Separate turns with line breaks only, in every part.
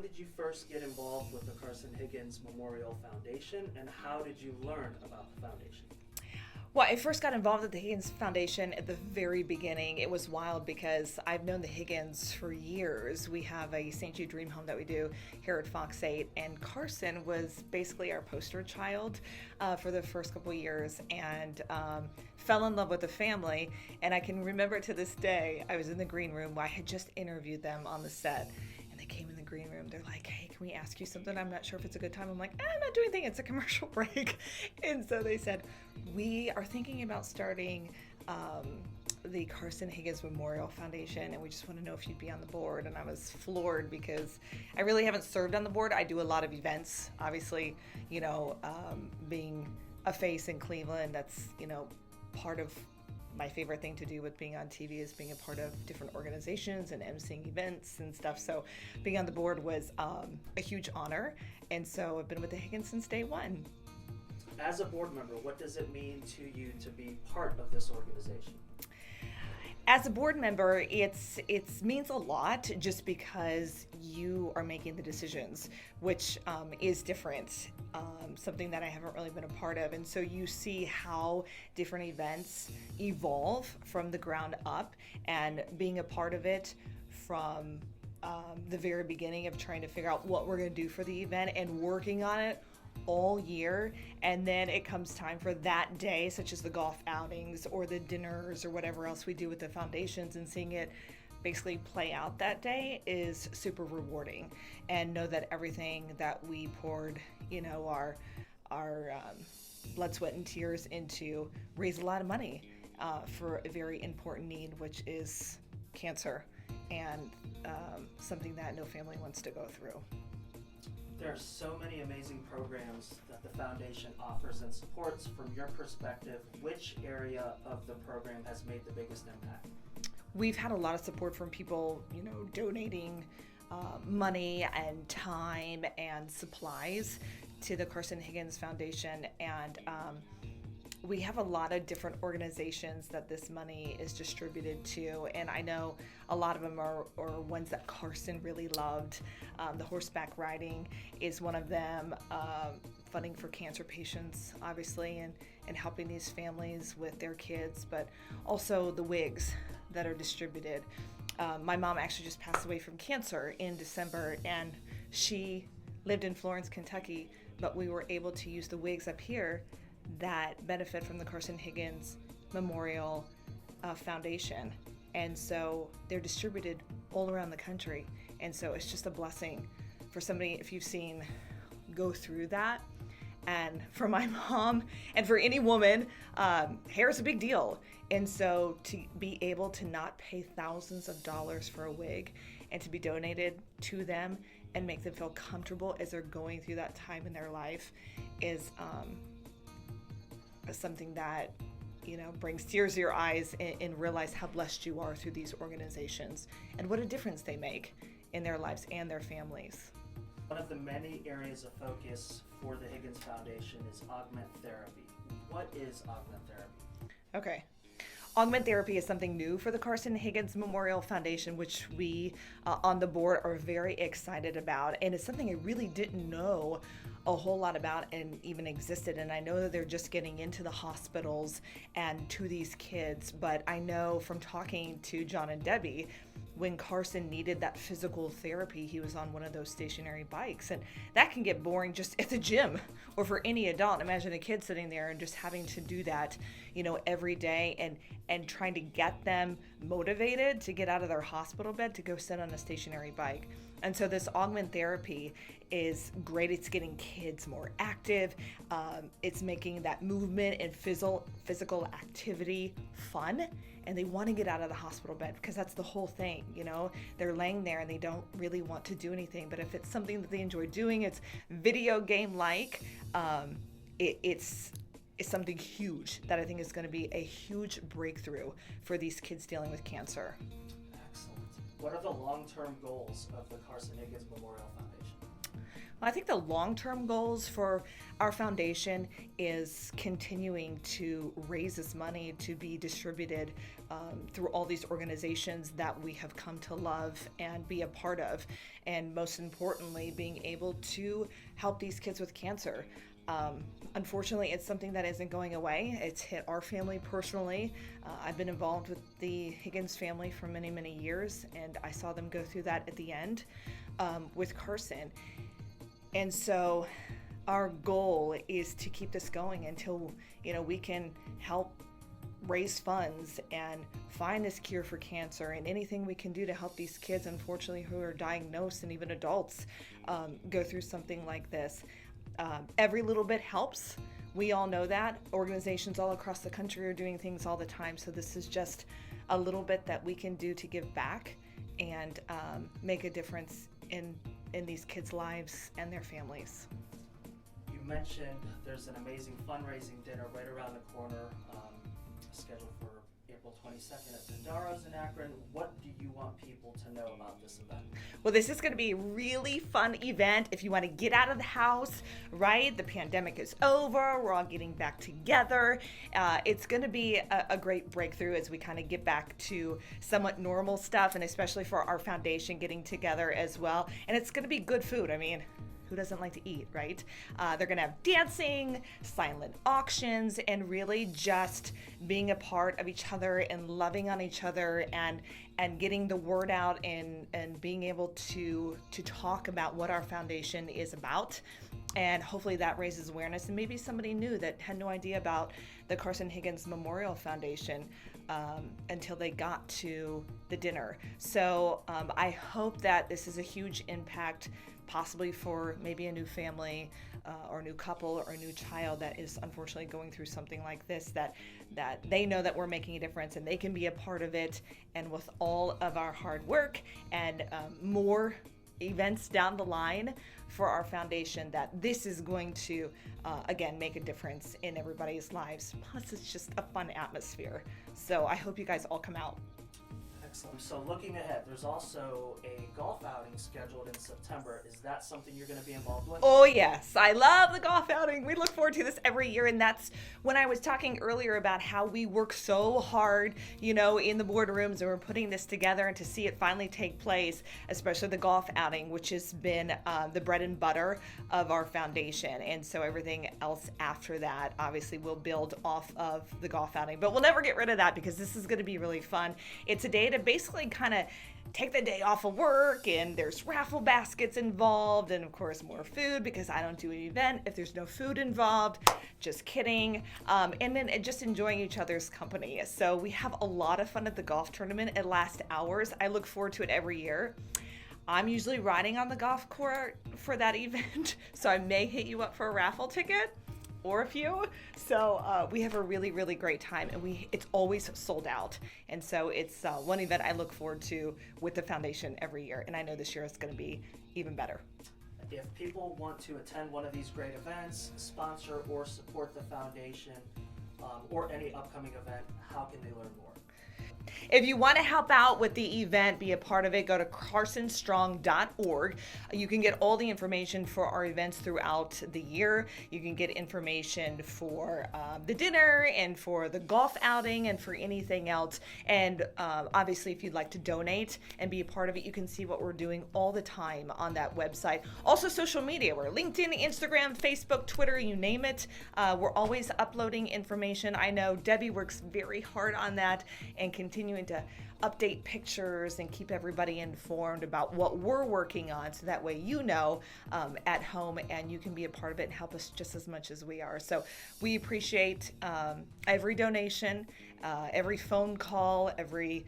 when did you first get involved with the Carson Higgins Memorial Foundation, and how did you learn about the foundation?
Well, I first got involved at the Higgins Foundation at the very beginning. It was wild because I've known the Higgins for years. We have a St. Jude Dream Home that we do here at Fox 8, and Carson was basically our poster child for the first couple of years, and fell in love with the family. And I can remember to this day, I was in the green room. I had just interviewed them on the set. They came in the green room. They're like, hey, can we ask you something? I'm not sure if it's a good time. I'm like, I'm not doing anything. It's a commercial break. And so they said, we are thinking about starting the Carson Higgins Memorial Foundation, and we just want to know if you'd be on the board. And I was floored because I really haven't served on the board. I do a lot of events. Obviously, being a face in Cleveland, that's, part of my favorite thing to do with being on TV is being a part of different organizations and emceeing events and stuff. So being on the board was a huge honor. And so I've been with the Higgins since day one.
As a board member, what does it mean to you to be part of this organization?
As a board member, it means a lot just because you are making the decisions, which is different, something that I haven't really been a part of. And so you see how different events evolve from the ground up, and being a part of it from the very beginning of trying to figure out what we're going to do for the event and working on it all year, and then it comes time for that day, such as the golf outings or the dinners or whatever else we do with the foundations, and seeing it basically play out that day is super rewarding. And know that everything that we poured, our blood, sweat, and tears into raised a lot of money for a very important need, which is cancer, and something that no family wants to go through.
There are so many amazing programs that the foundation offers and supports. From your perspective, which area of the program has made the biggest impact?
We've had a lot of support from people, donating money and time and supplies to the Carson Higgins Foundation. And we have a lot of different organizations that this money is distributed to, and I know a lot of them are ones that Carson really loved. The horseback riding is one of them, funding for cancer patients, obviously, and helping these families with their kids, but also the wigs that are distributed. My mom actually just passed away from cancer in December, and she lived in Florence, Kentucky, but we were able to use the wigs up here that benefit from the Carson Higgins Memorial Foundation. And so they're distributed all around the country. And so it's just a blessing for somebody, if you've seen, go through that. And for my mom and for any woman, hair is a big deal. And so to be able to not pay thousands of dollars for a wig and to be donated to them and make them feel comfortable as they're going through that time in their life is something that brings tears to your eyes, and realize how blessed you are through these organizations and what a difference they make in their lives and their families.
One of the many areas of focus for the Higgins Foundation is Augment therapy. What is Augment therapy?
Okay. Augment therapy is something new for the Carson Higgins Memorial Foundation, which we on the board are very excited about. And it's something I really didn't know a whole lot about and even existed. And I know that they're just getting into the hospitals and to these kids. But I know from talking to John and Debbie, when Carson needed that physical therapy, he was on one of those stationary bikes. And that can get boring just at the gym or for any adult. Imagine a kid sitting there and just having to do that, every day, and trying to get them motivated to get out of their hospital bed to go sit on a stationary bike. And so this Augment therapy is great. It's getting kids more active. It's making that movement and physical activity fun. And they want to get out of the hospital bed because that's the whole thing, They're laying there and they don't really want to do anything. But if it's something that they enjoy doing, it's video game-like, it's something huge that I think is going to be a huge breakthrough for these kids dealing with cancer.
Excellent. What are the long-term goals of the Carson Higgins Memorial Foundation?
I think the long-term goals for our foundation is continuing to raise this money to be distributed through all these organizations that we have come to love and be a part of. And most importantly, being able to help these kids with cancer. Unfortunately, it's something that isn't going away. It's hit our family personally. I've been involved with the Higgins family for many, many years, and I saw them go through that at the end with Carson. And so our goal is to keep this going until, we can help raise funds and find this cure for cancer, and anything we can do to help these kids, unfortunately, who are diagnosed, and even adults go through something like this. Every little bit helps. We all know that. Organizations all across the country are doing things all the time. So this is just a little bit that we can do to give back and make a difference in these kids' lives and their families.
You mentioned there's an amazing fundraising dinner right around the corner, scheduled for April 22nd at Pandaro's in Akron. What do you want people to know about this event?
Well, this is going to be a really fun event if you want to get out of the house, right? The pandemic is over. We're all getting back together. It's going to be a great breakthrough as we kind of get back to somewhat normal stuff, and especially for our foundation getting together as well. And it's going to be good food. I mean, who doesn't like to eat, right? They're gonna have dancing, silent auctions, and really just being a part of each other and loving on each other and getting the word out and being able to talk about what our foundation is about. And hopefully that raises awareness, and maybe somebody new that had no idea about the Carson Higgins Memorial Foundation until they got to the dinner. So I hope that this is a huge impact, possibly for maybe a new family or a new couple or a new child that is unfortunately going through something like this, that they know that we're making a difference and they can be a part of it. And with all of our hard work and more events down the line for our foundation, that this is going to again make a difference in everybody's lives. Plus it's just a fun atmosphere. So I hope you guys all come out.
Excellent. So looking ahead, there's also a golf outing scheduled in September. Is that something you're going to be involved with?
Oh yes, I love the golf outing. We look forward to this every year, and that's when I was talking earlier about how we work so hard, in the boardrooms, and we're putting this together, and to see it finally take place, especially the golf outing, which has been the bread and butter of our foundation. And so everything else after that obviously will build off of the golf outing, but we'll never get rid of that because this is going to be really fun. It's a day to basically kind of take the day off of work, and there's raffle baskets involved, and of course more food, because I don't do an event if there's no food involved. Just kidding. And then just enjoying each other's company. So we have a lot of fun at the golf tournament. It lasts hours. I look forward to it every year. I'm usually riding on the golf court for that event, so I may hit you up for a raffle ticket or a few. So we have a really, really great time, and it's always sold out. And so it's one event I look forward to with the foundation every year, and I know this year is going to be even better.
If people want to attend one of these great events, sponsor or support the foundation, or any upcoming event, how can they learn more?
If you want to help out with the event, be a part of it, go to carsonstrong.org. You can get all the information for our events throughout the year. You can get information for the dinner and for the golf outing and for anything else. And obviously, if you'd like to donate and be a part of it, you can see what we're doing all the time on that website. Also, social media. We're LinkedIn, Instagram, Facebook, Twitter, you name it. We're always uploading information. I know Debbie works very hard on that and continuing to update pictures and keep everybody informed about what we're working on, so that way at home, and you can be a part of it and help us just as much as we are. So we appreciate every donation, every phone call, every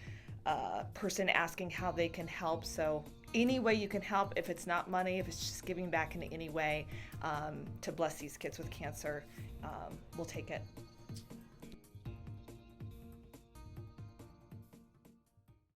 person asking how they can help. So any way you can help, if it's not money, if it's just giving back in any way to bless these kids with cancer, we'll take it.